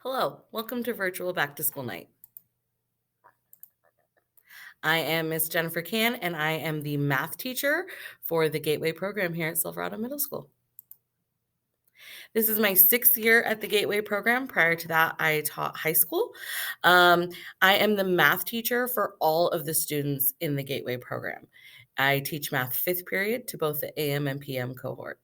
Hello, welcome to virtual back to school night. I am Miss Jennifer Can, and I am the math teacher for the Gateway program here at Silverado Middle School. This is my 6th year at the Gateway program. Prior to that, I taught high school. Um, I am the math teacher for all of the students in the Gateway program. I teach math 5th period to both the AM and PM cohort.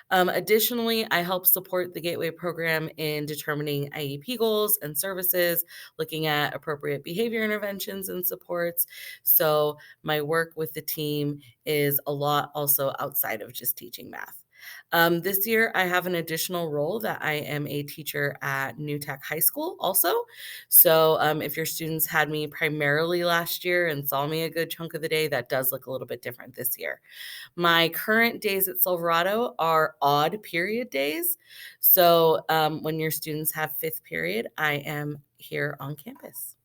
Additionally, I help support the Gateway program in determining IEP goals and services, looking at appropriate behavior interventions and supports. So, my work with the team is a lot also outside of just teaching math. This year, I have an additional role that I am a teacher at New Tech High School also. So, if your students had me primarily last year and saw me a good chunk of the day, that does look a little bit different this year. My current days at Silverado are odd period days. So when your students have 5th period, I am here on campus.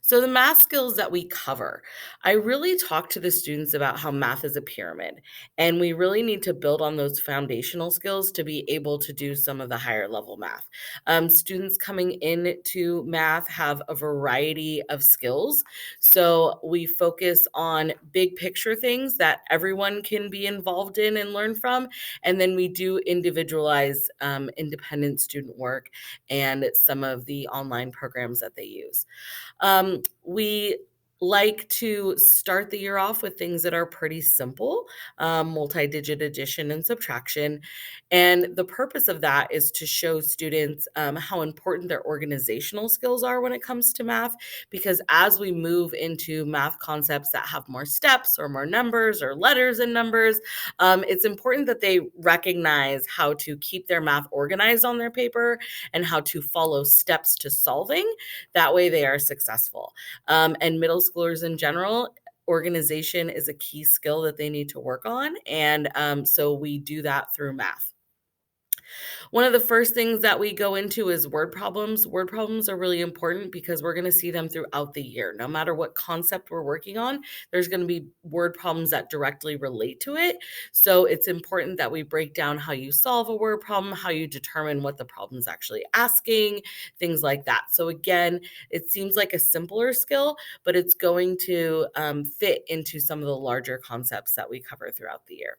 So, the math skills that we cover, I really talk to the students about how math is a pyramid, and we really need to build on those foundational skills to be able to do some of the higher level math. Students coming into math have a variety of skills. So, we focus on big picture things that everyone can be involved in and learn from. And then we do individualize independent student work and some of the online programs that they use. We like to start the year off with things that are pretty simple, multi-digit addition and subtraction. And the purpose of that is to show students how important their organizational skills are when it comes to math. Because as we move into math concepts that have more steps or more numbers or letters and numbers, it's important that they recognize how to keep their math organized on their paper and how to follow steps to solving. That way they are successful. And middle schoolers in general, organization is a key skill that they need to work on. And so we do that through math. One of the first things that we go into is word problems. Word problems are really important because we're going to see them throughout the year. No matter what concept we're working on, there's going to be word problems that directly relate to it. So it's important that we break down how you solve a word problem, how you determine what the problem is actually asking, things like that. So again, it seems like a simpler skill, but it's going to fit into some of the larger concepts that we cover throughout the year.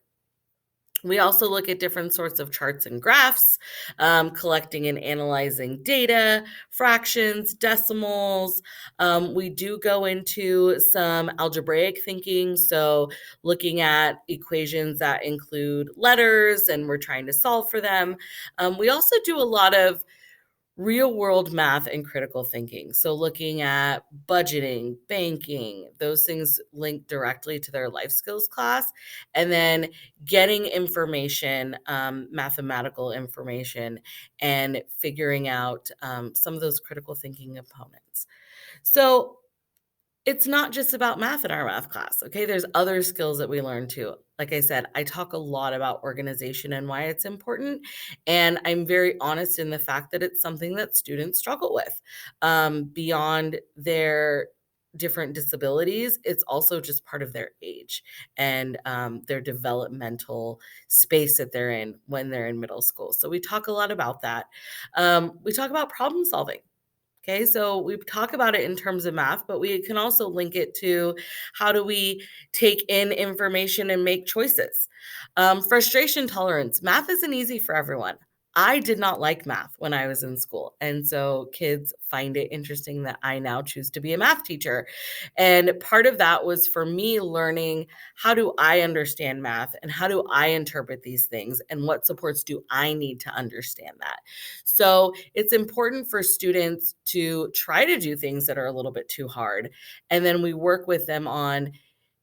We also look at different sorts of charts and graphs, collecting and analyzing data, fractions, decimals. We do go into some algebraic thinking, so looking at equations that include letters and we're trying to solve for them. We also do a lot of real world math and critical thinking. So, looking at budgeting, banking, those things link directly to their life skills class. And then getting information, mathematical information, and figuring out some of those critical thinking components. So, it's not just about math in our math class, okay? There's other skills that we learn too. Like I said, I talk a lot about organization and why it's important, and I'm very honest in the fact that it's something that students struggle with. Beyond their different disabilities, it's also just part of their age and their developmental space that they're in when they're in middle school. So we talk a lot about that. We talk about problem solving. Okay, so we talk about it in terms of math, but we can also link it to how do we take in information and make choices. Frustration tolerance. Math isn't easy for everyone. I did not like math when I was in school. And so kids find it interesting that I now choose to be a math teacher. And part of that was for me learning how do I understand math and how do I interpret these things and what supports do I need to understand that. So it's important for students to try to do things that are a little bit too hard. And then we work with them on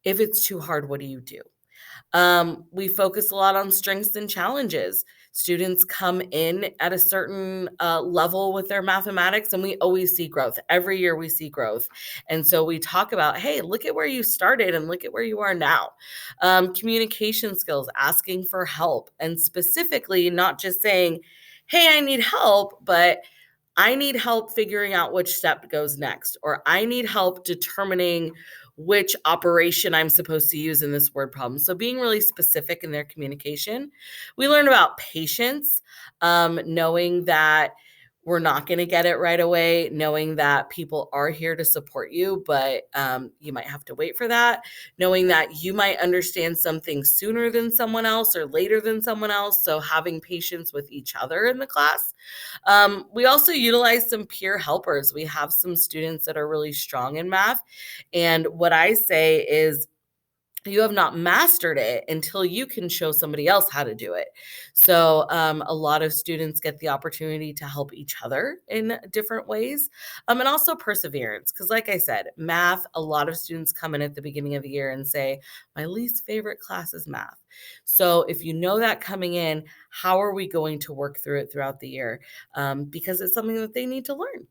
if it's too hard, what do you do? We focus a lot on strengths and challenges. Students come in at a certain level with their mathematics, and we always see growth. Every year we see growth. And so we talk about, hey, look at where you started and look at where you are now. Communication skills, asking for help, and specifically not just saying, hey, I need help, but I need help figuring out which step goes next, or I need help determining which operation I'm supposed to use in this word problem. So being really specific in their communication. We learn about patience, knowing that we're not going to get it right away, knowing that people are here to support you, but you might have to wait for that, knowing that you might understand something sooner than someone else or later than someone else. So having patience with each other in the class. We also utilize some peer helpers. We have some students that are really strong in math. And what I say is, you have not mastered it until you can show somebody else how to do it. So, a lot of students get the opportunity to help each other in different ways, and also perseverance. Because, like I said, math, a lot of students come in at the beginning of the year and say, my least favorite class is math. So, if you know that coming in, how are we going to work through it throughout the year? Because it's something that they need to learn.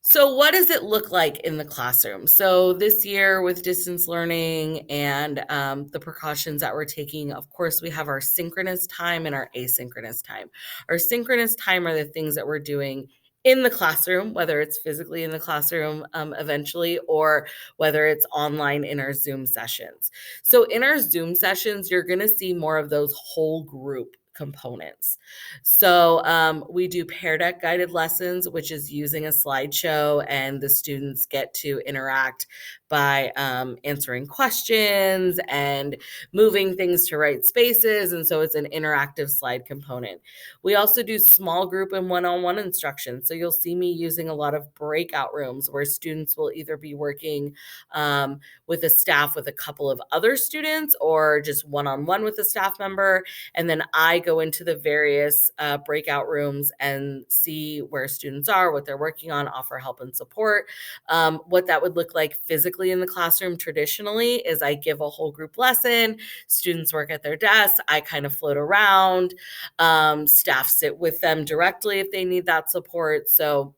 So, what does it look like in the classroom? So, this year with distance learning and the precautions that we're taking, of course, we have our synchronous time and our asynchronous time. Our synchronous time are the things that we're doing in the classroom, whether it's physically in the classroom eventually, or whether it's online in our Zoom sessions. So, in our Zoom sessions, you're going to see more of those whole group components. So we do Pear Deck guided lessons, which is using a slideshow, and the students get to interact by answering questions and moving things to right spaces. And so it's an interactive slide component. We also do small group and one-on-one instruction. So you'll see me using a lot of breakout rooms where students will either be working with a staff with a couple of other students or just one-on-one with a staff member. And then I go into the various breakout rooms and see where students are, what they're working on, offer help and support. What that would look like physically in the classroom traditionally is I give a whole group lesson, students work at their desks, I kind of float around, staff sit with them directly if they need that support. So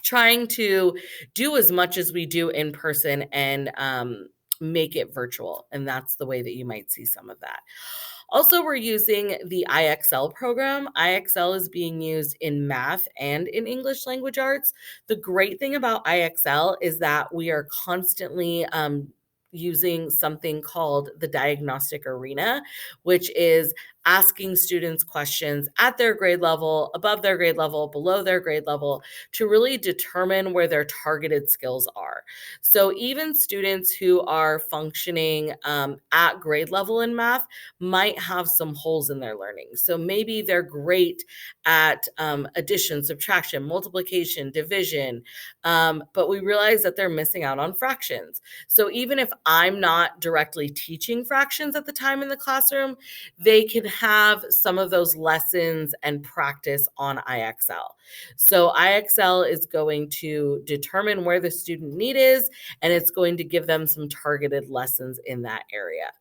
trying to do as much as we do in person and make it virtual. And that's the way that you might see some of that. Also, we're using the IXL program. IXL is being used in math and in English language arts. The great thing about IXL is that we are constantly using something called the diagnostic arena, which is asking students questions at their grade level, above their grade level, below their grade level, to really determine where their targeted skills are. So even students who are functioning at grade level in math might have some holes in their learning. So maybe they're great at addition, subtraction, multiplication, division, but we realize that they're missing out on fractions. So even if I'm not directly teaching fractions at the time in the classroom, they can have some of those lessons and practice on IXL. So IXL is going to determine where the student need is, and it's going to give them some targeted lessons in that area.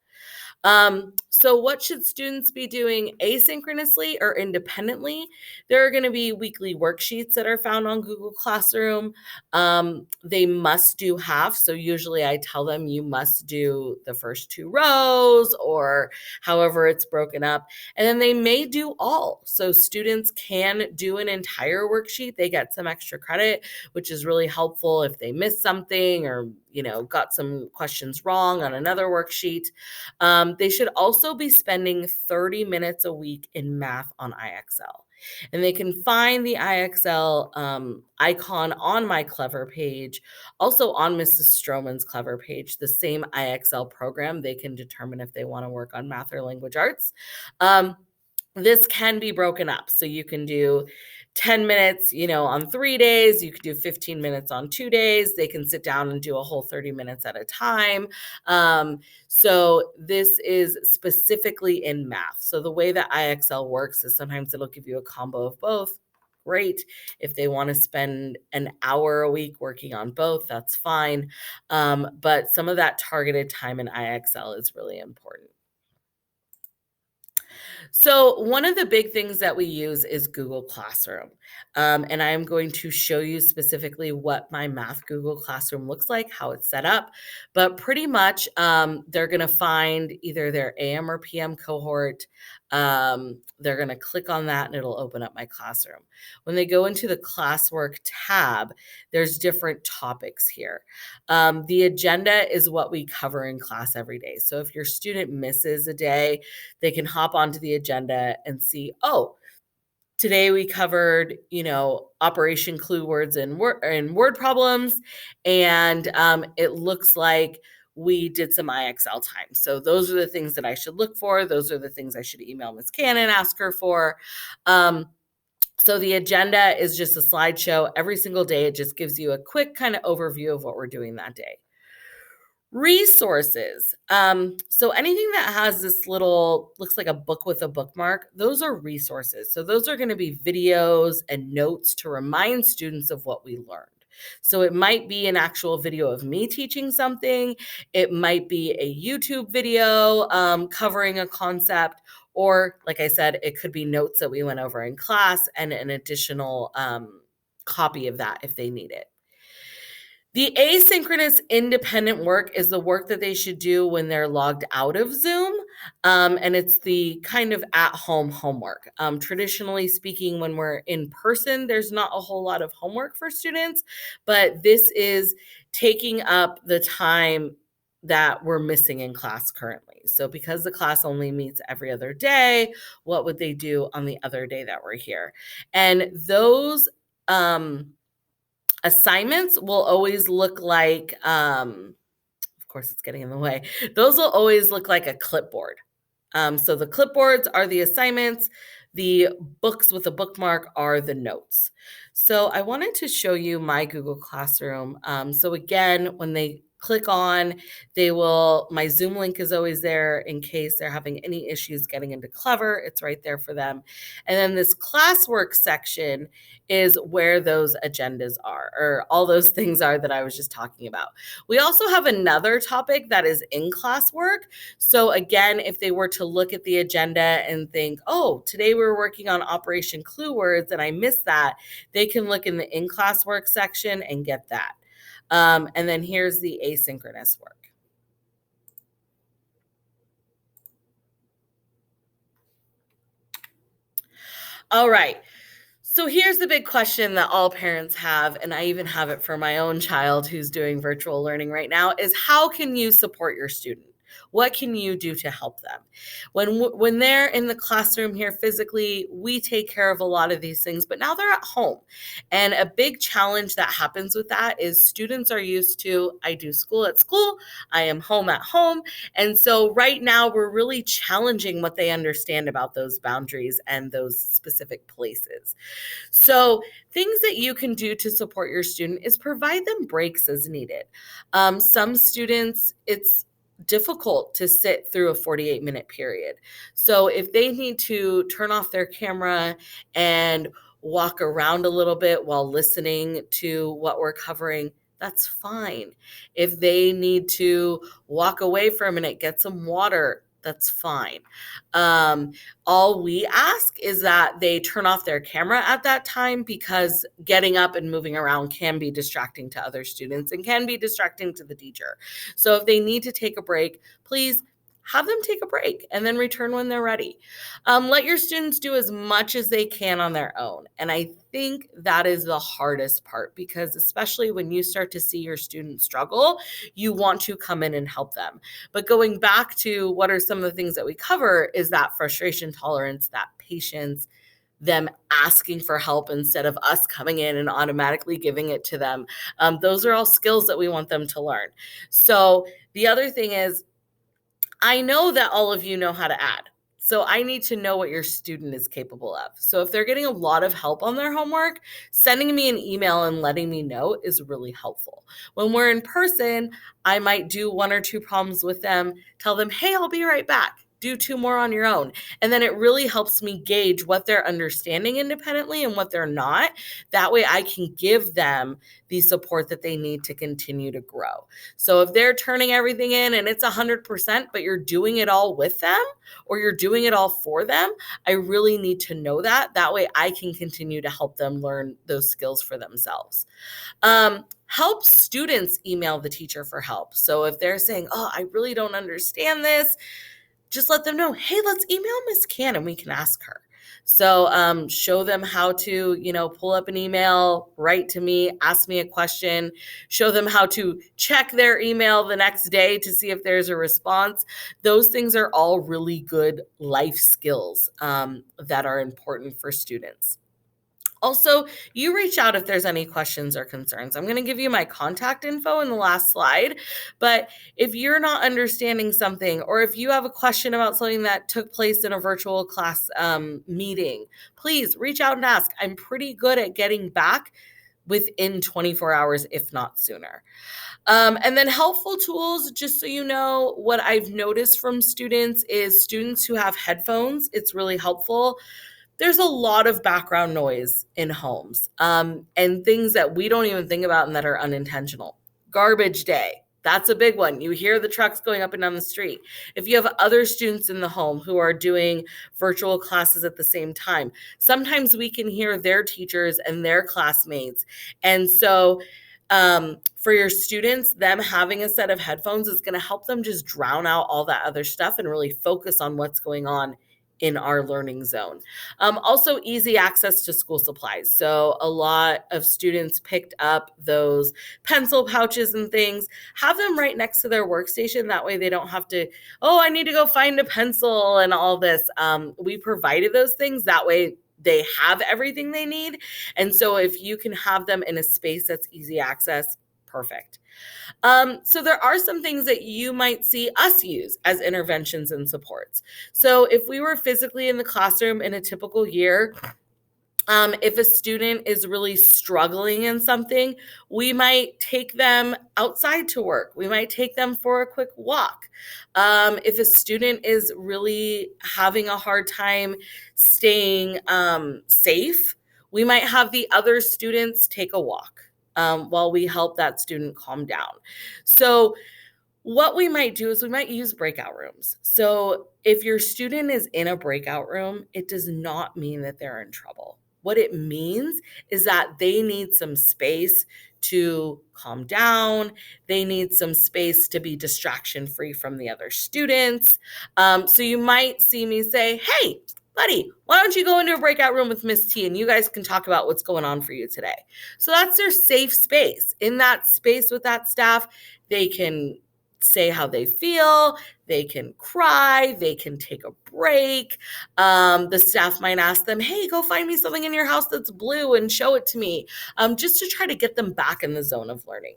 So what should students be doing asynchronously or independently? There are going to be weekly worksheets that are found on Google Classroom. They must do half. So usually I tell them you must do the first 2 rows or however it's broken up. And then they may do all. So students can do an entire worksheet. They get some extra credit, which is really helpful if they miss something or, got some questions wrong on another worksheet. They should also be spending 30 minutes a week in math on IXL. And they can find the IXL icon on my Clever page, also on Mrs. Stroman's Clever page, the same IXL program. They can determine if they want to work on math or language arts. This can be broken up. So you can do 10 minutes, on 3 days. You could do 15 minutes on 2 days. They can sit down and do a whole 30 minutes at a time. So this is specifically in math. So the way that IXL works is sometimes it'll give you a combo of both. Great. If they want to spend an hour a week working on both, that's fine. But some of that targeted time in IXL is really important. So one of the big things that we use is Google Classroom. And I'm going to show you specifically what my math Google Classroom looks like, how it's set up. But pretty much they're going to find either their AM or PM cohort. They're going to click on that and it'll open up my classroom. When they go into the classwork tab, there's different topics here. The agenda is what we cover in class every day. So if your student misses a day, they can hop onto the agenda and see, oh, Today we covered, Operation Clue words and word problems, and it looks like we did some IXL time. So those are the things that I should look for. Those are the things I should email Ms. Cannon, ask her for. So the agenda is just a slideshow every single day. It just gives you a quick kind of overview of what we're doing that day. Resources. So anything that has this little, looks like a book with a bookmark, those are resources. So those are going to be videos and notes to remind students of what we learned. So it might be an actual video of me teaching something. It might be a YouTube video covering a concept, or like I said, it could be notes that we went over in class and an additional copy of that if they need it. The asynchronous independent work is the work that they should do when they're logged out of Zoom. And it's the kind of at-home homework. Traditionally speaking, when we're in person, there's not a whole lot of homework for students, but this is taking up the time that we're missing in class currently. So because the class only meets every other day, what would they do on the other day that we're here? And those assignments will always look like, of course it's getting in the way, those will always look like a clipboard. So the clipboards are the assignments, the books with a bookmark are the notes. So I wanted to show you my Google Classroom. So again, when they click on, my Zoom link is always there in case they're having any issues getting into Clever. It's right there for them. And then this classwork section is where those agendas are, or all those things are that I was just talking about. We also have another topic that is in classwork. So again, if they were to look at the agenda and think, oh, today we were working on Operation Clue words and I missed that, they can look in the in classwork section and get that. And then here's the asynchronous work. All right. So here's the big question that all parents have, and I even have it for my own child who's doing virtual learning right now, is how can you support your student? What can you do to help them? When they're in the classroom here physically, we take care of a lot of these things, but now they're at home. And a big challenge that happens with that is students are used to, I do school at school, I am home at home. And so right now we're really challenging what they understand about those boundaries and those specific places. So things that you can do to support your student is provide them breaks as needed. Some students, it's difficult to sit through a 48-minute period. So if they need to turn off their camera and walk around a little bit while listening to what we're covering, that's fine. If they need to walk away for a minute, get some water, that's fine. All we ask is that they turn off their camera at that time, because getting up and moving around can be distracting to other students and can be distracting to the teacher. So if they need to take a break, please have them take a break and then return when they're ready. Let your students do as much as they can on their own. And I think that is the hardest part, because especially when you start to see your students struggle, you want to come in and help them. But going back to what are some of the things that we cover is that frustration tolerance, that patience, them asking for help instead of us coming in and automatically giving it to them. Those are all skills that we want them to learn. So the other thing is, I know that all of you know how to add. So I need to know what your student is capable of. So if they're getting a lot of help on their homework, sending me an email and letting me know is really helpful. When we're in person, I might do 1 or 2 problems with them, tell them, hey, I'll be right back. Do 2 more on your own. And then it really helps me gauge what they're understanding independently and what they're not. That way I can give them the support that they need to continue to grow. So if they're turning everything in and it's 100%, but you're doing it all with them or you're doing it all for them, I really need to know that. That way I can continue to help them learn those skills for themselves. Help students email the teacher for help. So if they're saying, oh, I really don't understand this, just let them know, hey, let's email Ms. Cannon, we can ask her. So show them how to, pull up an email, write to me, ask me a question, show them how to check their email the next day to see if there's a response. Those things are all really good life skills that are important for students. Also, you reach out if there's any questions or concerns. I'm going to give you my contact info in the last slide, but if you're not understanding something, or if you have a question about something that took place in a virtual class meeting, please reach out and ask. I'm pretty good at getting back within 24 hours, if not sooner. And then helpful tools, just so you know, what I've noticed from students is students who have headphones, it's really helpful. There's a lot of background noise in homes and things that we don't even think about and that are unintentional. Garbage day. That's a big one. You hear the trucks going up and down the street. If you have other students in the home who are doing virtual classes at the same time, sometimes we can hear their teachers and their classmates. And so for your students, them having a set of headphones is going to help them just drown out all that other stuff and really focus on what's going on in our learning zone. Also, easy access to school supplies. So a lot of students picked up those pencil pouches and things. Have them right next to their workstation. That way they don't have to, oh, I need to go find a pencil and all this. We provided those things. That way they have everything they need. And so if you can have them in a space that's easy access, perfect. So there are some things that you might see us use as interventions and supports. So if we were physically in the classroom in a typical year, if a student is really struggling in something, we might take them outside to work. We might take them for a quick walk. If a student is really having a hard time staying safe, we might have the other students take a walk while we help that student calm down. So what we might do is we might use breakout rooms. So if your student is in a breakout room, it does not mean that they're in trouble. What it means is that they need some space to calm down. They need some space to be distraction free from the other students. So you might see me say, hey, buddy, why don't you go into a breakout room with Miss T and you guys can talk about what's going on for you today. So that's their safe space. In that space with that staff, they can say how they feel, they can cry, they can take a break. The staff might ask them, hey, go find me something in your house that's blue and show it to me, just to try to get them back in the zone of learning.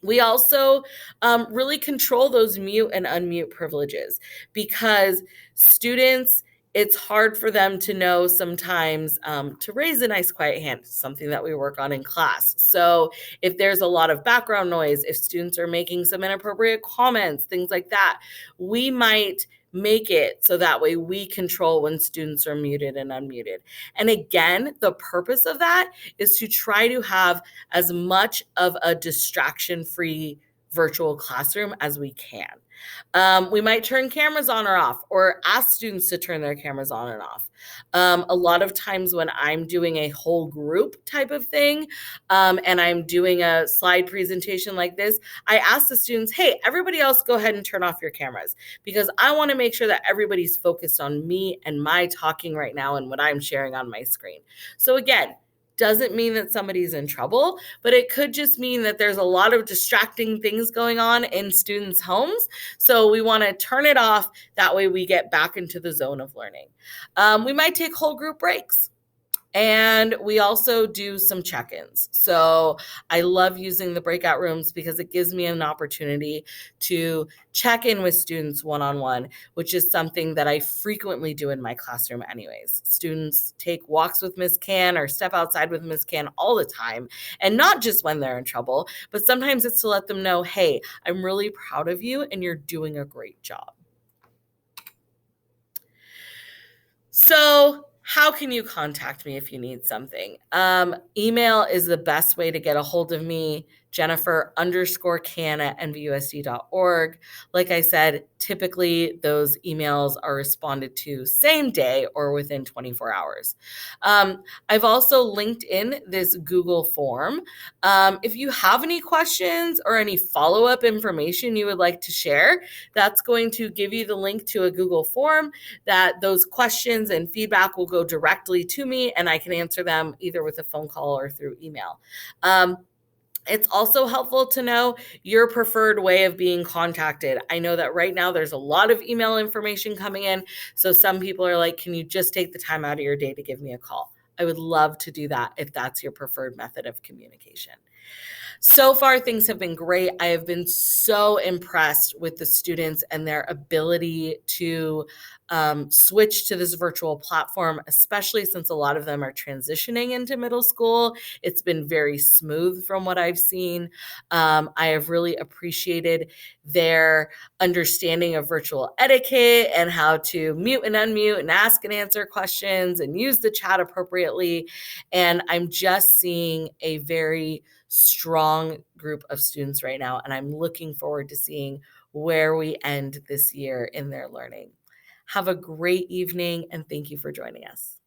We also really control those mute and unmute privileges because students, it's hard for them to know sometimes to raise a nice quiet hand, something that we work on in class. So if there's a lot of background noise, if students are making some inappropriate comments, things like that, we might make it so that way we control when students are muted and unmuted. And again, the purpose of that is to try to have as much of a distraction-free virtual classroom as we can. We might turn cameras on or off or ask students to turn their cameras on and off. A lot of times when I'm doing a whole group type of thing and I'm doing a slide presentation like this, I ask the students, hey, everybody else go ahead and turn off your cameras because I want to make sure that everybody's focused on me and my talking right now and what I'm sharing on my screen. So again, doesn't mean that somebody's in trouble, but it could just mean that there's a lot of distracting things going on in students' homes. So we want to turn it off. That way we get back into the zone of learning. We might take whole group breaks. And we also do some check-ins. So I love using the breakout rooms because it gives me an opportunity to check in with students one-on-one, which is something that I frequently do in my classroom anyways. Students take walks with Miss Can or step outside with Miss Can all the time, and not just when they're in trouble, but sometimes it's to let them know, hey, I'm really proud of you and you're doing a great job. So how can you contact me if you need something? Email is the best way to get a hold of me. jennifer_can@nvusd.org. Like I said, typically those emails are responded to same day or within 24 hours. I've also linked in this Google form. If you have any questions or any follow-up information you would like to share, that's going to give you the link to a Google form that those questions and feedback will go directly to me, and I can answer them either with a phone call or through email. It's also helpful to know your preferred way of being contacted. I know that right now there's a lot of email information coming in. So some people are like, can you just take the time out of your day to give me a call? I would love to do that if that's your preferred method of communication. So far, things have been great. I have been so impressed with the students and their ability to switch to this virtual platform, especially since a lot of them are transitioning into middle school. It's been very smooth from what I've seen. I have really appreciated their understanding of virtual etiquette and how to mute and unmute and ask and answer questions and use the chat appropriately. And I'm just seeing a very strong group of students right now, and I'm looking forward to seeing where we end this year in their learning. Have a great evening, and thank you for joining us.